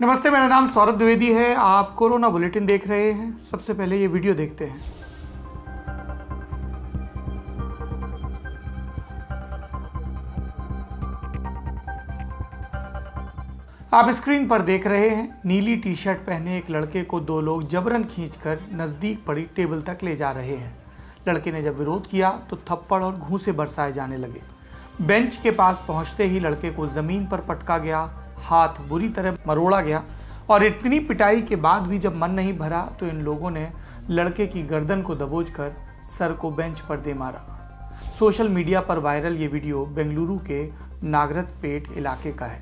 नमस्ते, मेरा नाम सौरभ द्विवेदी है। आप कोरोना बुलेटिन देख रहे हैं। सबसे पहले ये वीडियो देखते हैं। आप स्क्रीन पर देख रहे हैं, नीली टी शर्ट पहने एक लड़के को दो लोग जबरन खींचकर नजदीक पड़ी टेबल तक ले जा रहे हैं। लड़के ने जब विरोध किया तो थप्पड़ और घूंसे बरसाए जाने लगे। बेंच के पास पहुंचते ही लड़के को जमीन पर पटका गया, हाथ बुरी तरह मरोड़ा गया और इतनी पिटाई के बाद भी जब मन नहीं भरा तो इन लोगों ने लड़के की गर्दन को दबोचकर सर को बेंच पर दे मारा। सोशल मीडिया पर वायरल ये वीडियो बेंगलुरु के नागरथपेट इलाके का है।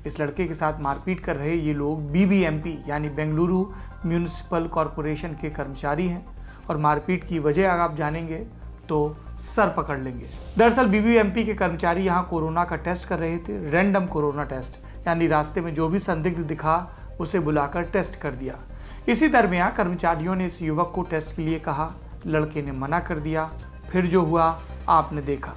इस लड़के के साथ मारपीट कर रहे ये लोग बीबीएमपी यानी बेंगलुरु म्यूनिसिपल कॉरपोरेशन के कर्मचारी हैं और मारपीट की वजह अगर आप जानेंगे तो सर पकड़ लेंगे। दरअसल बीबीएमपी के कर्मचारी यहाँ कोरोना का टेस्ट कर रहे थे, रैंडम कोरोना टेस्ट, यानी रास्ते में जो भी संदिग्ध दिखा उसे बुलाकर टेस्ट कर दिया। इसी दरमियान कर्मचारियों ने इस युवक को टेस्ट के लिए कहा, लड़के ने मना कर दिया। फिर जो हुआ आपने देखा।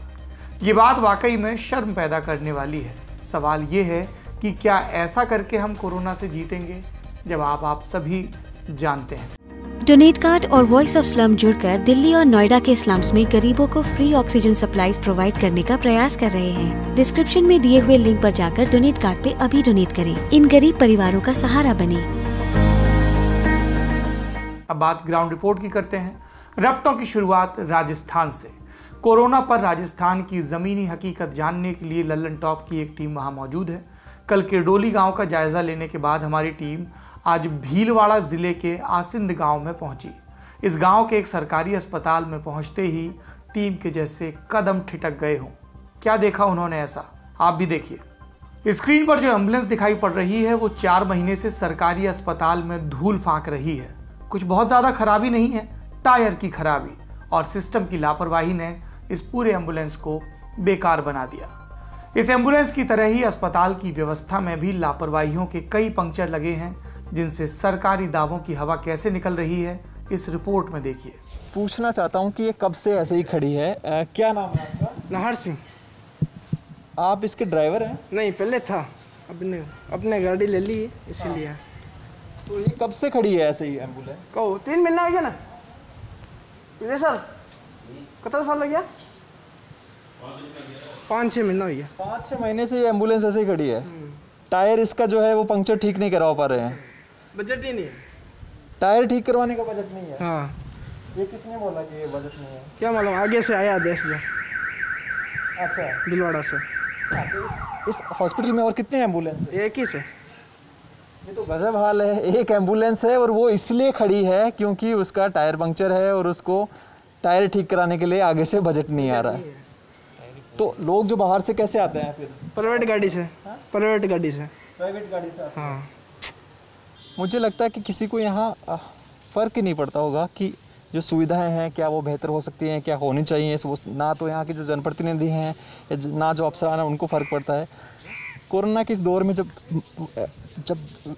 ये बात वाकई में शर्म पैदा करने वाली है। सवाल ये है कि क्या ऐसा करके हम कोरोना से जीतेंगे? जवाब आप सभी जानते हैं। डोनेट कार्ड और वॉइस ऑफ स्लम जुड़कर दिल्ली और नोएडा के स्लम्स में गरीबों को फ्री ऑक्सीजन सप्लाईज प्रोवाइड करने का प्रयास कर रहे हैं। डिस्क्रिप्शन में दिए हुए लिंक पर जाकर डोनेट कार्ड पे अभी डोनेट करें। इन गरीब परिवारों का सहारा बने। अब बात ग्राउंड रिपोर्ट की करते हैं। रपटों की शुरुआत राजस्थान से। कोरोना पर राजस्थान की जमीनी हकीकत जानने के लिए लल्लन टॉप की एक टीम वहां मौजूद है। कल किरडोली गांव का जायजा लेने के बाद हमारी टीम आज भीलवाड़ा जिले के आसिंद गांव में पहुंची। इस गांव के एक सरकारी अस्पताल में पहुंचते ही टीम के जैसे कदम ठिठक गए हों। क्या देखा उन्होंने ऐसा, आप भी देखिए। स्क्रीन पर जो एम्बुलेंस दिखाई पड़ रही है वो 4 महीने से सरकारी अस्पताल में धूल फांक रही है। कुछ बहुत ज्यादा खराबी नहीं है, टायर की खराबी और सिस्टम की लापरवाही ने इस पूरे एम्बुलेंस को बेकार बना दिया। इस एम्बुलेंस की तरह ही अस्पताल की व्यवस्था में भी लापरवाहियों के कई पंक्चर लगे हैं, जिनसे सरकारी दावों की हवा कैसे निकल रही है इस रिपोर्ट में देखिए। पूछना चाहता हूँ कि ये कब से ऐसे ही खड़ी है? क्या नाम है आपका? नाहर सिंह। आप इसके ड्राइवर हैं? नहीं, पहले था, अपने गाड़ी ले ली इसीलिए। तो ये कब से खड़ी है ऐसे ही एम्बुलेंस? कहो 3 महीना हो गया ना विजय सर? कितना साल हो गया? 5-6 महीना हो गया। 5-6 महीने से ये एम्बुलेंस ऐसे ही खड़ी है। टायर इसका जो है वो पंक्चर ठीक नहीं करवा पा रहे हैं। बजट ही नहीं है। टायर ठीक करवाने का बजट नहीं है? हाँ। ये किसने बोला कि ये बजट नहीं है? क्या मालूम, आगे से आया आदेश जो। अच्छा, भीलवाड़ा से। तो इस हॉस्पिटल में और कितने एम्बुलेंस है? एक ही से। ये तो गजब हाल है। एक एम्बुलेंस है और वो इसलिए खड़ी है क्योंकि उसका टायर पंक्चर है और उसको टायर ठीक कराने के लिए आगे से बजट नहीं आ रहा है। तो लोग जो बाहर से कैसे आते हैं फिर? प्राइवेट गाड़ी से। प्राइवेट गाड़ी से। प्राइवेट गाड़ी से आते हैं। हाँ। मुझे लगता है कि किसी को यहाँ फ़र्क ही नहीं पड़ता होगा कि जो सुविधाएं हैं क्या वो बेहतर हो सकती हैं, क्या होनी चाहिए। वो ना तो यहाँ के जो जनप्रतिनिधि हैं ना जो अफसरान हैं उनको फ़र्क पड़ता है। कोरोना के इस दौर में जब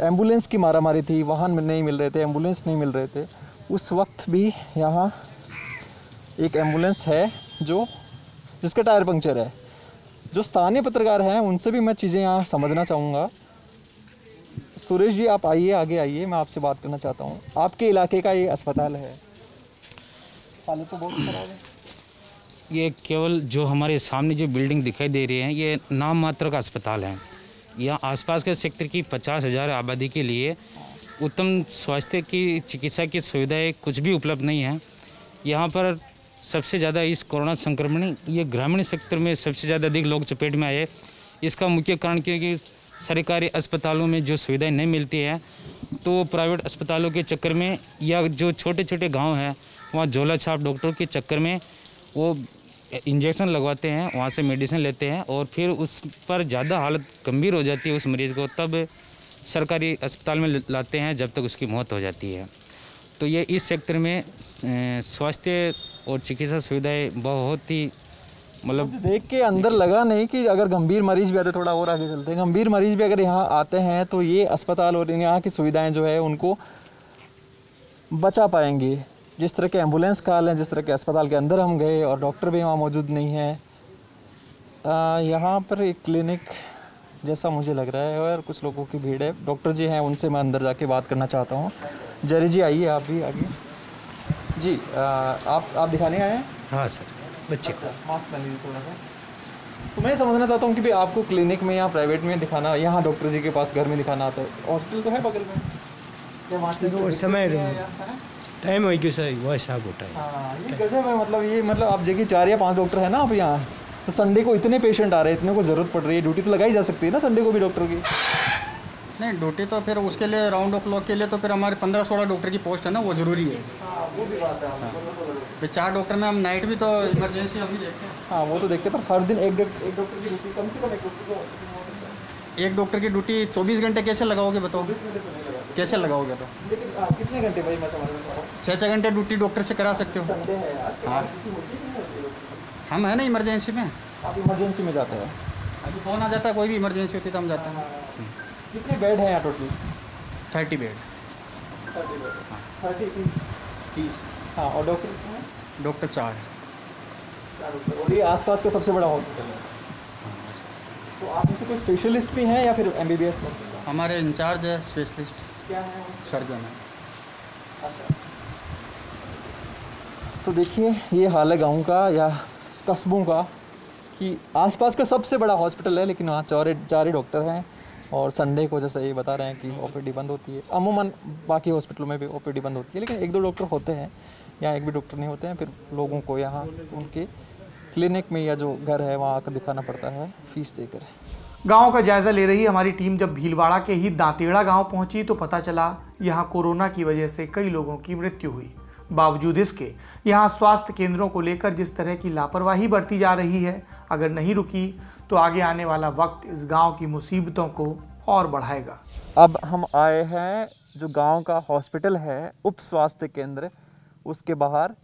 एम्बुलेंस की मारामारी थी, वाहन नहीं मिल रहे थे, एम्बुलेंस नहीं मिल रहे थे, उस वक्त भी यहाँ एक एम्बुलेंस है जिसका टायर पंक्चर है। जो स्थानीय पत्रकार हैं उनसे भी मैं चीज़ें यहाँ समझना चाहूँगा। सुरेश जी, आप आइए, आगे आइए, मैं आपसे बात करना चाहता हूँ। आपके इलाके का ये अस्पताल है, हालत तो बहुत खराब है। ये केवल जो हमारे सामने जो बिल्डिंग दिखाई दे रही है ये नाम मात्र का अस्पताल है। यहाँ आसपास के सेक्टर की 50,000 आबादी के लिए उत्तम स्वास्थ्य की चिकित्सा की सुविधाएं कुछ भी उपलब्ध नहीं है। यहाँ पर सबसे ज़्यादा इस कोरोना संक्रमण ये ग्रामीण सेक्टर में सबसे ज़्यादा अधिक लोग चपेट में आए। इसका मुख्य कारण क्योंकि सरकारी अस्पतालों में जो सुविधाएं नहीं मिलती है तो प्राइवेट अस्पतालों के चक्कर में या जो छोटे छोटे गांव हैं वहाँ झोला छाप डॉक्टरों के चक्कर में वो इंजेक्शन लगवाते हैं, वहाँ से मेडिसिन लेते हैं और फिर उस पर ज़्यादा हालत गंभीर हो जाती है उस मरीज़ को, तब सरकारी अस्पताल में लाते हैं जब तक उसकी मौत हो जाती है। तो ये इस सेक्टर में स्वास्थ्य और चिकित्सा सुविधाएं बहुत ही मतलब देख के अंदर लगा नहीं कि अगर गंभीर मरीज भी आते, थोड़ा और आगे चलते हैं, गंभीर मरीज भी अगर यहाँ आते हैं तो ये अस्पताल और यहाँ की सुविधाएं जो है उनको बचा पाएंगे। जिस तरह के एम्बुलेंस का हाल है, जिस तरह के अस्पताल के अंदर हम गए और डॉक्टर भी वहाँ मौजूद नहीं है। यहाँ पर एक क्लिनिक जैसा मुझे लग रहा है, और कुछ लोगों की भीड़ है। डॉक्टर जी हैं, उनसे मैं अंदर जाके बात करना चाहता हूँ। जरी जी आइए, आप भी आगे जी। आप दिखाने आए हैं? हाँ सर, बच्चे को मास्क पहन लीजिए थोड़ा सा। तो मैं समझना चाहता हूँ कि भाई आपको क्लिनिक में या प्राइवेट में दिखाना, यहाँ डॉक्टर जी के पास घर में दिखाना आता है, हॉस्पिटल तो है बगल में, या वहाँ से वो समय टाइम हो गया सर, वो हिसाब होता है। हाँ, ये गजब है। मतलब आप जगह 4 या 5 डॉक्टर है ना आप यहाँ, तो संडे को इतने पेशेंट आ रहे हैं, इतने को ज़रूरत पड़ रही है, ड्यूटी तो लगाई जा सकती है ना संडे को भी डॉक्टर की? नहीं, ड्यूटी तो फिर उसके लिए राउंड ऑफ क्लॉक के लिए तो फिर हमारे 15-16 डॉक्टर की पोस्ट है ना, वो ज़रूरी है। वो भी बात है। फिर 4 डॉक्टर में हम नाइट भी तो इमरजेंसी हम भी देखते हैं। हाँ, वो तो देखते हैं, पर हर दिन एक डॉक्टर की ड्यूटी कम से कम एक डॉक्टर की ड्यूटी 24 घंटे कैसे लगाओगे बताओ? कैसे लगाओगे तो? लेकिन कितने घंटे भाई? मैं समझ रहा हूँ 6 घंटे ड्यूटी डॉक्टर से करा सकते हो। संडे है यार, हाँ, हम है ना इमरजेंसी में। आप इमरजेंसी में जाते हैं? अभी फ़ोन आ जाता है, कोई भी इमरजेंसी होती है तो हम जाते हैं। कितने बेड हैं यहाँ टोटल? 30 बेड। 30 हाँ, और डॉक्टर 4। और ये आसपास का सबसे बड़ा हॉस्पिटल है। तो आप में से कोई स्पेशलिस्ट भी हैं या फिर MBBS में? हमारे इंचार्ज है स्पेशलिस्ट, क्या है? सर्जन है। अच्छा, तो देखिए ये हाल है गाँव का या कस्बों का, कि आसपास का सबसे बड़ा हॉस्पिटल है, लेकिन वहाँ 4 ही डॉक्टर हैं, और संडे को जैसे ये बता रहे हैं कि OPD बंद होती है। अमूमन बाकी हॉस्पिटलों में भी OPD बंद होती है, लेकिन 1-2 डॉक्टर होते हैं, यहाँ एक भी डॉक्टर नहीं होते हैं। फिर लोगों को यहाँ उनके क्लिनिक में या जो घर है वहाँ आकर दिखाना पड़ता है फीस देकर। गांव का जायजा ले रही हमारी टीम जब भीलवाड़ा के ही दांतेड़ा गांव पहुंची तो पता चला यहां कोरोना की वजह से कई लोगों की मृत्यु हुई। बावजूद इसके यहां स्वास्थ्य केंद्रों को लेकर जिस तरह की लापरवाही बरती जा रही है, अगर नहीं रुकी तो आगे आने वाला वक्त इस गांव की मुसीबतों को और बढ़ाएगा। अब हम आए हैं जो गांव का हॉस्पिटल है, उप स्वास्थ्य केंद्र, उसके बाहर।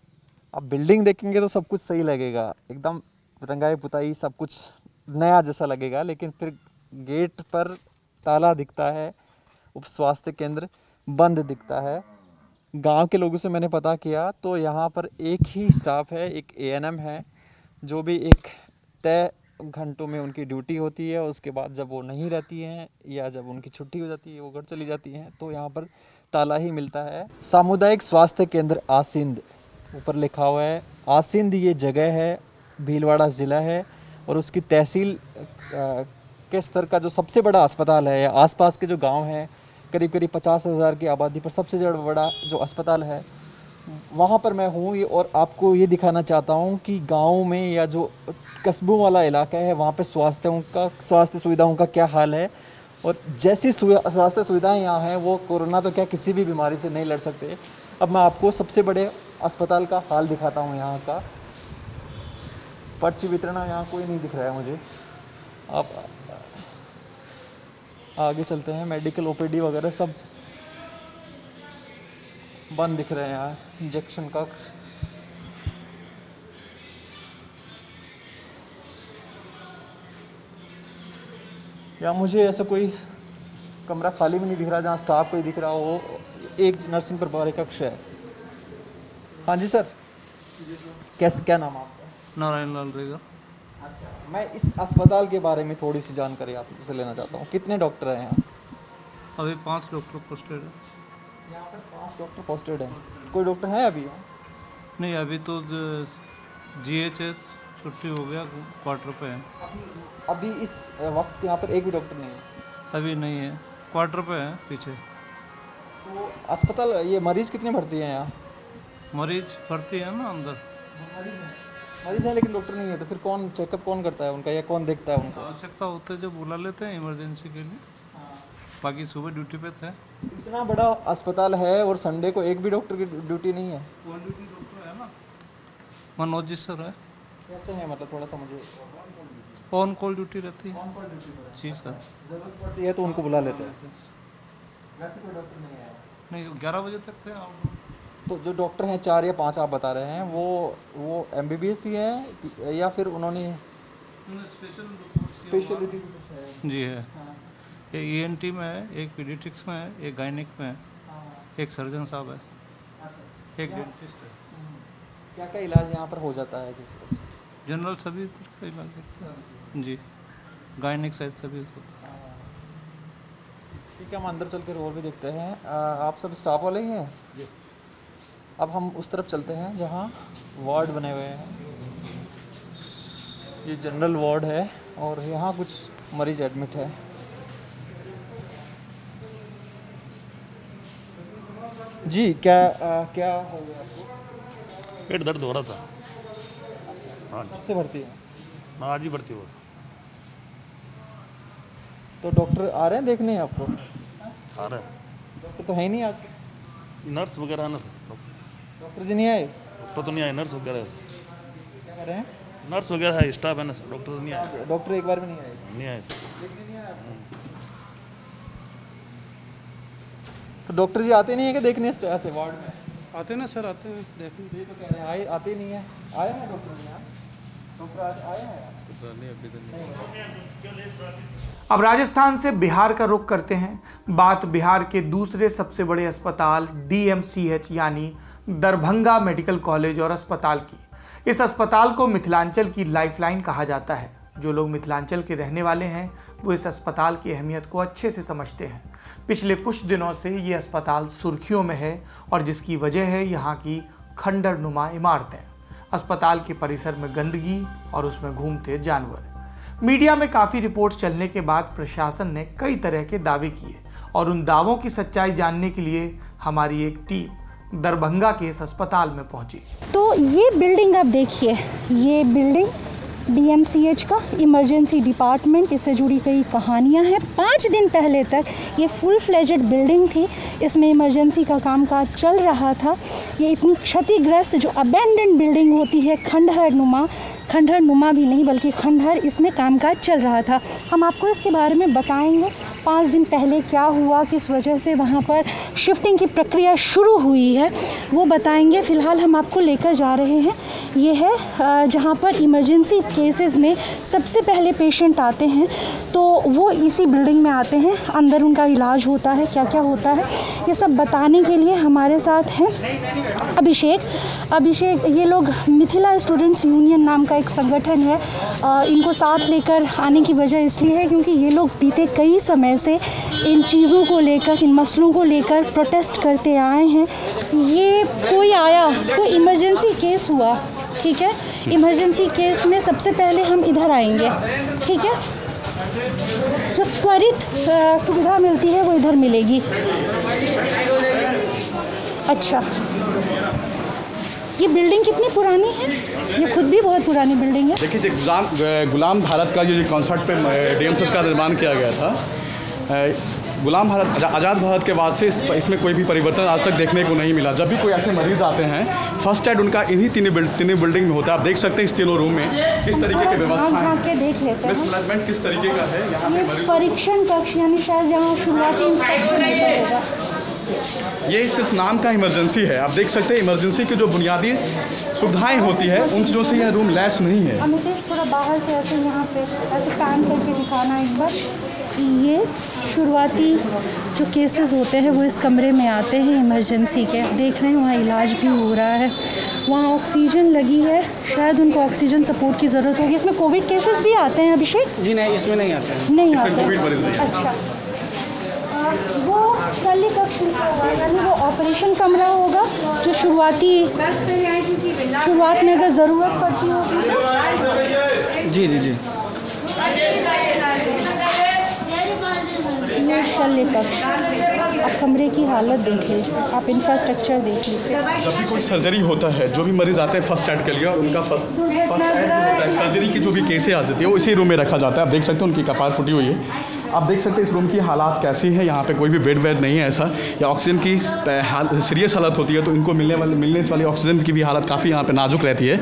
अब बिल्डिंग देखेंगे तो सब कुछ सही लगेगा, एकदम रंगाई पुताई सब कुछ नया जैसा लगेगा, लेकिन फिर गेट पर ताला दिखता है, उप स्वास्थ्य केंद्र बंद दिखता है। गांव के लोगों से मैंने पता किया तो यहाँ पर एक ही स्टाफ है, एक ANM है, जो भी एक तय घंटों में उनकी ड्यूटी होती है। उसके बाद जब वो नहीं रहती हैं या जब उनकी छुट्टी हो जाती है, वो घर चली जाती हैं, तो यहाँ पर ताला ही मिलता है। सामुदायिक स्वास्थ्य केंद्र आसिंद ऊपर लिखा हुआ है। आसिंद ये जगह है, भीलवाड़ा ज़िला है, और उसकी तहसील के स्तर का जो सबसे बड़ा अस्पताल है, या आसपास के जो गांव हैं, करीब 50,000 की आबादी पर सबसे बड़ा जो अस्पताल है, वहाँ पर मैं हूँ। और आपको ये दिखाना चाहता हूँ कि गांव में या जो कस्बों वाला इलाका है, वहाँ पर स्वास्थ्य सुविधाओं का क्या हाल है। और जैसी स्वास्थ्य सुविधाएं यहाँ हैं, वो कोरोना तो क्या किसी भी बीमारी से नहीं लड़ सकते। अब मैं आपको सबसे बड़े अस्पताल का हाल दिखाता हूँ। यहाँ का पर्ची वितरण यहाँ कोई नहीं दिख रहा है मुझे। आप आगे चलते हैं। मेडिकल OPD वगैरह सब बंद दिख रहे हैं यहाँ। इंजेक्शन कक्ष, या मुझे ऐसा कोई कमरा खाली भी नहीं दिख रहा जहाँ स्टाफ कोई दिख रहा हो। एक नर्सिंग प्रभारी कक्ष है। हाँ जी सर, क्या नाम है आपका? नारायण लाल रेगा। अच्छा, मैं इस अस्पताल के बारे में थोड़ी सी जानकारी आपसे लेना चाहता हूँ। कितने डॉक्टर हैं यहाँ? अभी 5 डॉक्टर पोस्टेड है। यहाँ पर 5 डॉक्टर पोस्टेड हैं। कोई डॉक्टर है अभी यहाँ? नहीं, अभी तो GH छुट्टी हो गया, क्वार्टर पे है। अभी इस वक्त यहाँ पर एक भी डॉक्टर नहीं है? अभी नहीं है, क्वार्टर पे है पीछे। तो अस्पताल, ये मरीज कितने भर्ती हैं यहाँ? मरीज भर्ती है ना अंदर। मरीज है लेकिन डॉक्टर नहीं है, तो फिर कौन चेकअप कौन करता है उनका, या कौन देखता है उनको? आवश्यकता होते जब बुला लेते हैं इमरजेंसी के लिए। बाकी सुबह ड्यूटी पे थे। इतना बड़ा अस्पताल है और संडे को एक भी डॉक्टर की ड्यूटी नहीं है? ऑन ड्यूटी डॉक्टर है ना, मनोज जी सर है। कैसे है, मतलब थोड़ा सा मुझे। ऑन कॉल ड्यूटी रहती है जी सर। जरूरत पड़ती है तो उनको बुला लेते हैं। वैसे कोई डॉक्टर नहीं है? नहीं, 11 बजे तक थे आप। तो जो डॉक्टर हैं 4 या 5 आप बता रहे हैं, वो MBBS ही है या फिर उन्होंने स्पेशलिटी जी है? एक ENT में है, एक पीडियाट्रिक्स में है, एक गायनिक में है, एक सर्जन साहब है, एक डेंटिस्ट है। क्या क्या इलाज यहाँ पर हो जाता है? जैसे जनरल सभी तरह का इलाज करते हैं जी। गायनिक सहित सभी होता है। ठीक है, हम अंदर चल कर और भी देखते हैं। आप सब स्टाफ वाले ही हैं? अब हम उस तरफ चलते हैं जहाँ वार्ड बने हुए हैं। ये जनरल वार्ड है और यहाँ कुछ मरीज एडमिट है। जी, क्या हो गया आपको? पेट दर्द हो रहा था। हाँ कब से भर्ती है? आज ही भर्ती हुआ। तो डॉक्टर आ रहे हैं देखने आपको? आ रहा है। डॉक्टर तो है ही नहीं आज। नर्स वगैरह ना सर। डॉक्टर जी नहीं आए? डॉक्टर तो नहीं आए, नर्स वगैरह है। क्या कह रहे हैं? नर्स वगैरह है, स्टाफ है ना सर, डॉक्टर तो नहीं आए। डॉक्टर एक बार भी नहीं आए? नहीं आए सर। तो डॉक्टर जी आते नहीं है कि देखने ऐसे वार्ड में? आते ना सर, आते हैं देखने। ये तो कह रहे हैं आए, आते नहीं है। आए हैं डॉक्टर जी? डॉक्टर आए हैं? अब राजस्थान से बिहार का रुख करते हैं। बात बिहार के दूसरे सबसे बड़े अस्पताल DMCH यानी दरभंगा मेडिकल कॉलेज और अस्पताल की। इस अस्पताल को मिथिलांचल की लाइफलाइन कहा जाता है। जो लोग मिथिलांचल के रहने वाले हैं वो इस अस्पताल की अहमियत को अच्छे से समझते हैं। पिछले कुछ दिनों से ये अस्पताल सुर्खियों में है और जिसकी वजह है यहाँ की खंडर नुमा इमारतें, अस्पताल के परिसर में गंदगी और उसमें घूमते जानवर। मीडिया में काफ़ी रिपोर्ट्स चलने के बाद प्रशासन ने कई तरह के दावे किए और उन दावों की सच्चाई जानने के लिए हमारी एक टीम दरभंगा के इस अस्पताल में पहुंची। तो ये बिल्डिंग आप देखिए, ये बिल्डिंग DMCH का इमरजेंसी डिपार्टमेंट, इससे जुड़ी कई कहानियां हैं। 5 दिन पहले तक ये फुल फ्लेजेड बिल्डिंग थी, इसमें इमरजेंसी का कामकाज चल रहा था। ये इतनी क्षतिग्रस्त जो अबेंडेंड बिल्डिंग होती है, खंडहर नुमा भी नहीं बल्कि खंडहर, इसमें कामकाज चल रहा था। हम आपको इसके बारे में बताएंगे 5 दिन पहले क्या हुआ, किस वजह से वहाँ पर शिफ्टिंग की प्रक्रिया शुरू हुई है, वो बताएंगे। फ़िलहाल हम आपको लेकर जा रहे हैं, ये है जहाँ पर इमरजेंसी केसेस में सबसे पहले पेशेंट आते हैं तो वो इसी बिल्डिंग में आते हैं। अंदर उनका इलाज होता है, क्या क्या होता है, ये सब बताने के लिए हमारे साथ हैं अभिषेक। ये लोग मिथिला स्टूडेंट्स यूनियन नाम का एक संगठन है। इनको साथ लेकर आने की वजह इसलिए है क्योंकि ये लोग बीते कई समय से इन चीज़ों को लेकर, इन मसलों को लेकर प्रोटेस्ट करते आए हैं। ये कोई इमरजेंसी केस हुआ, ठीक है, इमरजेंसी केस में सबसे पहले हम इधर आएंगे, ठीक है। जो त्वरित सुविधा मिलती है वो इधर मिलेगी। अच्छा, ये बिल्डिंग कितनी पुरानी है? ये खुद भी बहुत पुरानी बिल्डिंग है। देखिए, गुलाम भारत का जो कॉन्सेप्ट पे DMCH का निर्माण किया गया था, गुलाम भारत, आज़ाद भारत के बाद से इसमें कोई भी परिवर्तन आज तक देखने को नहीं मिला। जब भी कोई ऐसे मरीज़ आते हैं, फर्स्ट एड उनका इन्हीं तीनों बिल्डिंग में होता है। आप देख सकते हैं इस तीनों रूम में किस तरीके की व्यवस्था है, देख लेते हैं मैनेजमेंट किस तरीके का है। यहाँ पे परीक्षण कक्ष यानी शायद जहाँ शुरुआती इंस्पेक्शन होता होगा। ये सिर्फ नाम का इमरजेंसी है। आप देख सकते हैं इमरजेंसी की जो बुनियादी सुविधाएं होती है उन चीज़ों से यह रूम लैस नहीं है। अमितेश, थोड़ा बाहर से ऐसे यहाँ पे ऐसे पैन करके दिखाना एक बार। ये शुरुआती जो केसेस होते हैं वो इस कमरे में आते हैं इमरजेंसी के। देख रहे हैं वहाँ इलाज भी हो रहा है, वहाँ ऑक्सीजन लगी है, शायद उनको ऑक्सीजन सपोर्ट की ज़रूरत होगी। इसमें कोविड केसेस भी आते हैं अभिषेक? जी नहीं, इसमें नहीं आते हैं। नहीं आते हैं। अच्छा, वो शल्य कक्ष यानी वो ऑपरेशन कमरा होगा जो शुरुआत में अगर ज़रूरत पड़ती होगी। जी जी जी, ये शल्य कक्ष। आप कमरे की हालत देख लीजिए, आप इंफ्रास्ट्रक्चर देख लीजिए। जब भी कोई सर्जरी होता है, जो भी मरीज आते हैं फर्स्ट एड के लिए, और उनका फर्स्ट एड जो होता है, सर्जरी की जो भी केसें आ जाती है वो इसी रूम में रखा जाता है। आप देख सकते हैं उनकी कपार फूटी हुई है। आप देख सकते हैं इस रूम की हालात कैसी है। यहाँ पे कोई भी बेड वेड नहीं है ऐसा, या ऑक्सीजन की सीरियस हालत होती है तो इनको मिलने वाली ऑक्सीजन की भी हालत काफ़ी यहाँ पे नाजुक रहती है।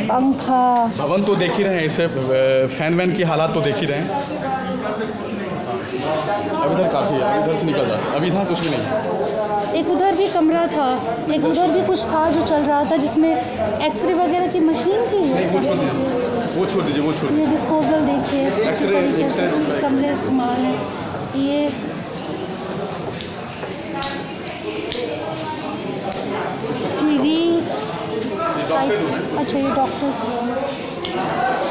पंखा, भवन तो देख ही रहे हैं, इसे फैन वैन की हालात तो देख ही रहे हैं। अब इधर काफ़ी है, अब इधर से निकल जाए, अभी इधर कुछ भी नहीं। एक उधर भी कमरा था, एक उधर भी कुछ था जो चल रहा था जिसमें एक्सरे वगैरह की मशीन थी। नहीं, वो छोड़ दीजिए, वो छोड़ दीजिए। ये डिस्पोजल देखिए, एक्सरे कमरे इस्तेमाल है। ये अच्छा, ये डॉक्टर्स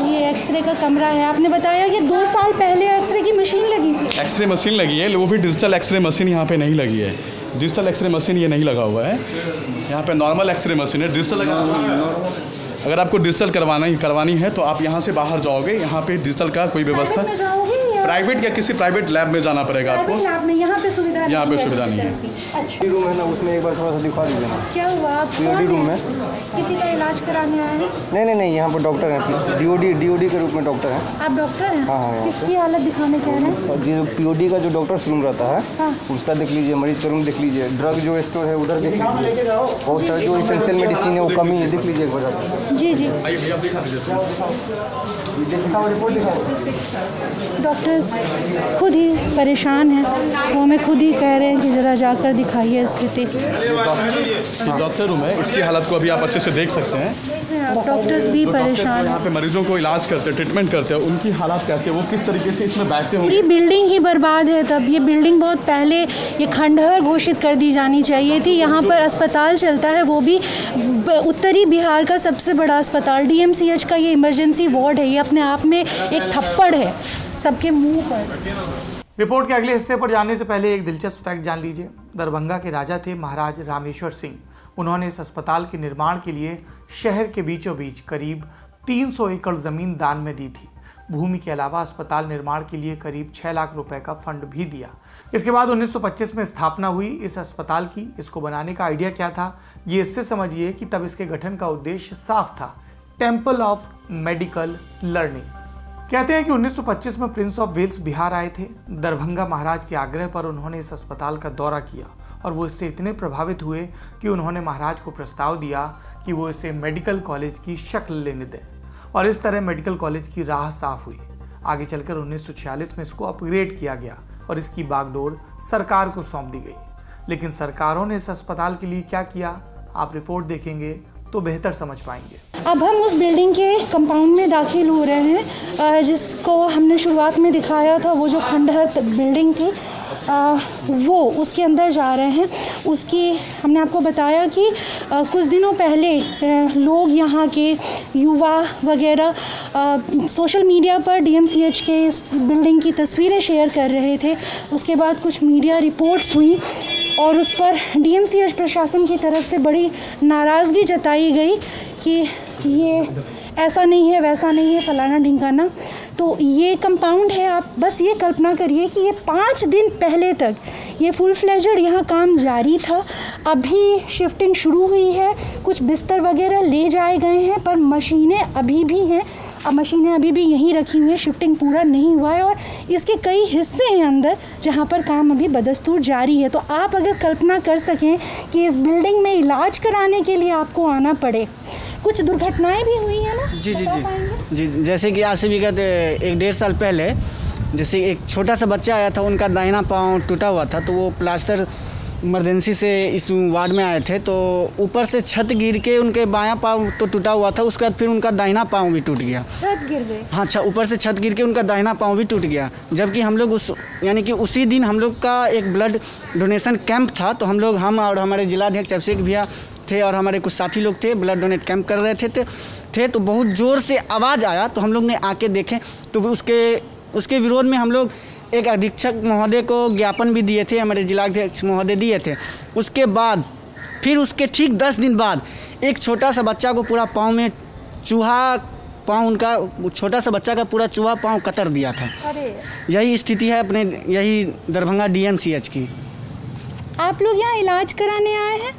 ये एक्सरे का कमरा है। आपने बताया कि 2 साल पहले एक्सरे की मशीन लगी थी। एक्सरे मशीन लगी है, वो भी डिजिटल एक्सरे मशीन यहाँ पे नहीं लगी है। डिजिटल एक्सरे मशीन ये नहीं लगा हुआ है, यहाँ पे नॉर्मल एक्सरे मशीन है। डिजिटल लगा, अगर आपको डिजिटल करवानी है तो आप यहाँ से बाहर जाओगे, यहाँ पे डिजिटल का कोई व्यवस्था प्राइवेट या किसी प्राइवेट लैब में जाना पड़ेगा आपको। लैब में यहाँ पे सुविधा नहीं है। अच्छा, रूम है ना, उसमें एक बार थोड़ा सा दिखा दीजिए ना। क्या हुआ? आप पीओडी रूम में किसी का इलाज कराने आए हैं? नहीं, यहाँ पर डॉक्टर हैं, डीओडी के रूप में डॉक्टर हैं। आप डॉक्टर हैं? हाँ। किसकी हालत दिखाने कह रहे हैं? जो पीओडी का जो डॉक्टर रूम रहता है उसका देख लीजिए, मरीज का रूम देख लीजिए, ड्रग जो स्टोर है उधर देख लीजिए, और सर जो इसेंशियल मेडिसिन है वो कमी है, देख लीजिए एक बार। जी। डॉक्टर्स खुद ही परेशान हैं, वो हमें खुद ही कह रहे हैं कि ज़रा जाकर दिखाइए स्थिति। डॉक्टर रूम है, इसकी हालत को अभी आप अच्छे से देख सकते हैं। डॉक्टर्स भी परेशान हैं। यहाँ पे मरीजों को इलाज करते हैं, ट्रीटमेंट करते हैं, उनकी हालत कैसे, वो किस तरीके से इसमें बैठते होंगे। पूरी बिल्डिंग ही बर्बाद है। तब ये बिल्डिंग बहुत पहले ये खंडहर घोषित कर दी जानी चाहिए थी। यहाँ पर अस्पताल चलता है, वो भी उत्तरी बिहार का सबसे बड़ा अस्पताल। DMCH का ये इमरजेंसी वार्ड है, ये अपने आप में एक थप्पड़ है सबके मुंह पर। रिपोर्ट के अगले हिस्से पर जाने से पहले एक दिलचस्प फैक्ट जान लीजिए। दरभंगा के राजा थे महाराज रामेश्वर सिंह। उन्होंने इस अस्पताल के निर्माण के लिए शहर के बीचों बीच करीब 300 एकड़ ज़मीन दान में दी थी। भूमि के अलावा अस्पताल निर्माण के लिए करीब 6 लाख रुपए का फंड भी दिया। इसके बाद 1925 में स्थापना हुई इस अस्पताल की। इसको बनाने का आइडिया क्या था, ये इससे समझिए कि तब इसके गठन का उद्देश्य साफ था, टेम्पल ऑफ मेडिकल लर्निंग। कहते हैं कि 1925 में प्रिंस ऑफ वेल्स बिहार आए थे। दरभंगा महाराज के आग्रह पर उन्होंने इस अस्पताल का दौरा किया और वो इससे इतने प्रभावित हुए कि उन्होंने महाराज को प्रस्ताव दिया कि वो इसे मेडिकल कॉलेज की शक्ल लेने दें, और इस तरह मेडिकल कॉलेज की राह साफ हुई। आगे चलकर 1946 में इसको अपग्रेड किया गया और इसकी बागडोर सरकार को सौंप दी गई। लेकिन सरकारों ने इस अस्पताल के लिए क्या किया, आप रिपोर्ट देखेंगे तो बेहतर समझ पाएंगे। अब हम उस बिल्डिंग के कंपाउंड में दाखिल हो रहे हैं जिसको हमने शुरुआत में दिखाया था। वो जो खंडहर बिल्डिंग थी वो उसके अंदर जा रहे हैं। उसकी हमने आपको बताया कि कुछ दिनों पहले लोग यहाँ के युवा वगैरह सोशल मीडिया पर DMCH के इस बिल्डिंग की तस्वीरें शेयर कर रहे थे। उसके बाद कुछ मीडिया रिपोर्ट्स हुई और उस पर DMCH प्रशासन की तरफ से बड़ी नाराज़गी जताई गई कि ये ऐसा नहीं है, वैसा नहीं है, फलाना ढिंकाना। तो ये कंपाउंड है, आप बस ये कल्पना करिए कि ये 5 दिन पहले तक ये फुल फ्लेजेड यहाँ काम जारी था। अभी शिफ्टिंग शुरू हुई है, कुछ बिस्तर वगैरह ले जाए गए हैं, पर मशीनें अभी भी हैं। अब मशीनें अभी भी यहीं रखी हुई हैं, शिफ्टिंग पूरा नहीं हुआ है और इसके कई हिस्से हैं अंदर जहाँ पर काम अभी बदस्तूर जारी है। तो आप अगर कल्पना कर सकें कि इस बिल्डिंग में इलाज कराने के लिए आपको आना पड़े। कुछ दुर्घटनाएं भी हुई हैं ना? जी, जैसे कि आज से विगत 1-1.5 साल पहले जैसे एक छोटा सा बच्चा आया था, उनका दाहिना पाँव टूटा हुआ था, तो वो प्लास्टर इमरजेंसी से इस वार्ड में आए थे। तो ऊपर से छत गिर के उनके बायां पाँव तो टूटा हुआ था, उसके बाद फिर उनका दाहिना पाँव भी टूट गया। छत गिर गई? हाँ, ऊपर से छत गिर के उनका दाहिना पाँव भी टूट गया। जबकि हम लोग उसी दिन हम लोग का एक ब्लड डोनेशन कैंप था। तो हम और हमारे जिलाध्यक्ष अभिषेक भैया थे और हमारे कुछ साथी लोग थे, ब्लड डोनेट कैंप कर रहे थे। तो बहुत ज़ोर से आवाज़ आया, तो हम लोग ने आके देखे तो उसके विरोध में हम लोग एक अधीक्षक महोदय को ज्ञापन भी दिए थे, हमारे जिलाध्यक्ष महोदय दिए थे। उसके बाद फिर उसके ठीक 10 दिन बाद एक छोटा सा बच्चा को पूरा पाँव में चूहा, उनका छोटा सा बच्चा का पूरा चूहा पाँव कतर दिया था। यही स्थिति है अपने यही दरभंगा DMCH की। आप लोग यहाँ इलाज कराने आए हैं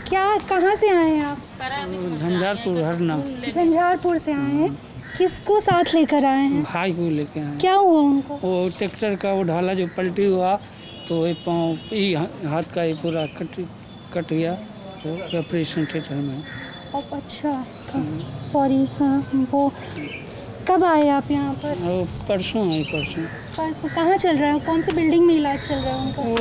क्या? कहाँ से आए हैं आप? झंझारपुर से आए हैं। किसको साथ लेकर आए हैं? भाई को लेकर आए। क्या हुआ उनको? वो ट्रैक्टर का वो ढाला जो पलटी हुआ तो ये पाँव हाथ का ये पूरा कट गया, तो ऑपरेशन थिएटर में। अच्छा, सॉरी। हाँ, वो कब आए आप यहाँ पर? वो परसों आए। परसों कहाँ चल रहा है? कौन सी बिल्डिंग में इलाज चल रहा है उनका? वो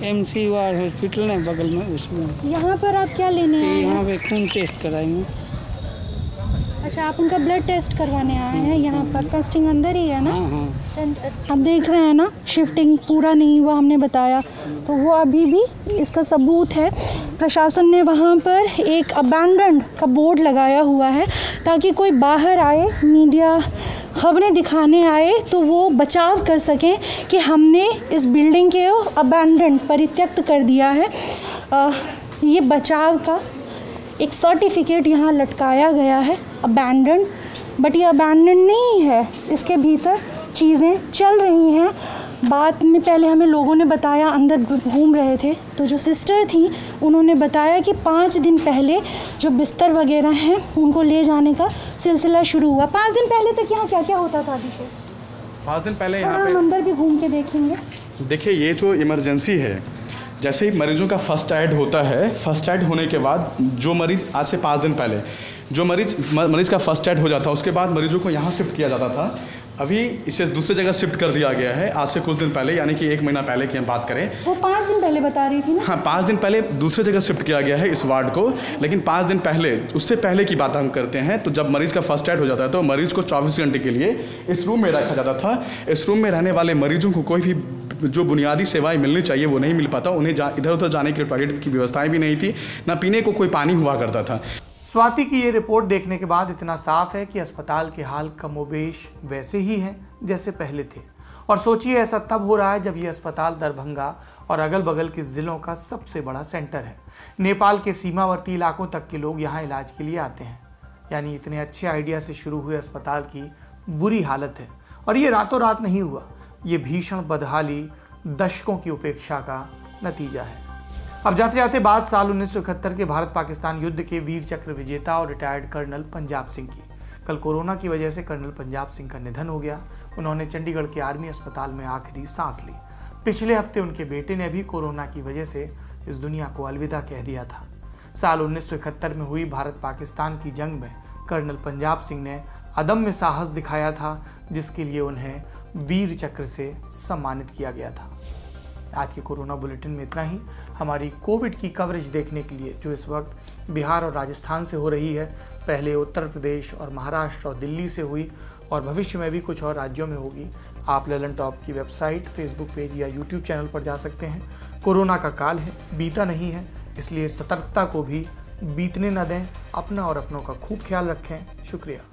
MCY हॉस्पिटल है बगल में, उसमें। यहाँ पर आप क्या लेने आए हैं? यहाँ पे खून टेस्ट कराएंगे। अच्छा, आप उनका ब्लड टेस्ट करवाने आए हैं यहाँ पर? टेस्टिंग अंदर ही है ना? हाँ। आप देख रहे हैं ना, शिफ्टिंग पूरा नहीं हुआ हमने बताया, तो वो अभी भी इसका सबूत है। प्रशासन ने वहाँ पर एक अबैंडन्ड का बोर्ड लगाया हुआ है ताकि कोई बाहर आए, मीडिया खबरें दिखाने आए तो वो बचाव कर सकें कि हमने इस बिल्डिंग के अबैंडन परित्यक्त कर दिया है। ये बचाव का एक सर्टिफिकेट यहाँ लटकाया गया है, अबैंडन, बट ये अबैंडन नहीं है, इसके भीतर चीज़ें चल रही हैं। बाद में पहले हमें लोगों ने बताया, अंदर घूम रहे थे तो जो सिस्टर थी उन्होंने बताया कि 5 दिन पहले जो बिस्तर वगैरह हैं उनको ले जाने का सिलसिला शुरू हुआ। 5 दिन पहले तक यहाँ क्या क्या होता था अभिषेक? 5 दिन पहले यहाँ हम अंदर भी घूम के देखेंगे। देखिए, ये जो इमरजेंसी है, जैसे ही मरीजों का फर्स्ट एड होता है, फर्स्ट एड होने के बाद जो मरीज़ आज से 5 दिन पहले जो मरीज़ का फर्स्ट एड हो जाता, उसके बाद मरीजों को यहाँ शिफ्ट किया जाता था। अभी इसे दूसरी जगह शिफ्ट कर दिया गया है आज से कुछ दिन पहले, यानी कि 1 महीना पहले की हम बात करें। वो 5 दिन पहले बता रही थी ना? हाँ, 5 दिन पहले दूसरी जगह शिफ्ट किया गया है इस वार्ड को, लेकिन 5 दिन पहले, उससे पहले की बात हम करते हैं, तो जब मरीज़ का फर्स्ट एड हो जाता है तो मरीज़ को 24 घंटे के लिए इस रूम में रखा जाता था। इस रूम में रहने वाले मरीजों को कोई भी जो बुनियादी सेवाएं मिलनी चाहिए वो नहीं मिल पाता। उन्हें इधर उधर जाने के लिए टॉयलेट की व्यवस्थाएँ भी नहीं थी, ना पीने को कोई पानी हुआ करता था। स्वाति की ये रिपोर्ट देखने के बाद इतना साफ है कि अस्पताल के हाल कमोबेश वैसे ही हैं जैसे पहले थे। और सोचिए, ऐसा तब हो रहा है जब ये अस्पताल दरभंगा और अगल बगल के ज़िलों का सबसे बड़ा सेंटर है। नेपाल के सीमावर्ती इलाकों तक के लोग यहाँ इलाज के लिए आते हैं। यानी इतने अच्छे आइडिया से शुरू हुए अस्पताल की बुरी हालत है। और ये रातों रात नहीं हुआ, ये भीषण बदहाली दशकों की उपेक्षा का नतीजा है। अब जाते जाते बात साल 1971 के भारत पाकिस्तान युद्ध के वीर चक्र विजेता और रिटायर्ड कर्नल पंजाब सिंह की। कल कोरोना की वजह से कर्नल पंजाब सिंह का निधन हो गया। उन्होंने चंडीगढ़ के आर्मी अस्पताल में आखिरी सांस ली। पिछले हफ्ते उनके बेटे ने भी कोरोना की वजह से इस दुनिया को अलविदा कह दिया था। साल 1971 में हुई भारत पाकिस्तान की जंग में कर्नल पंजाब सिंह ने अदम्य साहस दिखाया था, जिसके लिए उन्हें वीर चक्र से सम्मानित किया गया था। आज के कोरोना बुलेटिन में इतना ही। हमारी कोविड की कवरेज देखने के लिए, जो इस वक्त बिहार और राजस्थान से हो रही है, पहले उत्तर प्रदेश और महाराष्ट्र और दिल्ली से हुई और भविष्य में भी कुछ और राज्यों में होगी, आप ललन टॉप की वेबसाइट, फेसबुक पेज या यूट्यूब चैनल पर जा सकते हैं। कोरोना का काल है, बीता नहीं है, इसलिए सतर्कता को भी बीतने न दें। अपना और अपनों का खूब ख्याल रखें। शुक्रिया।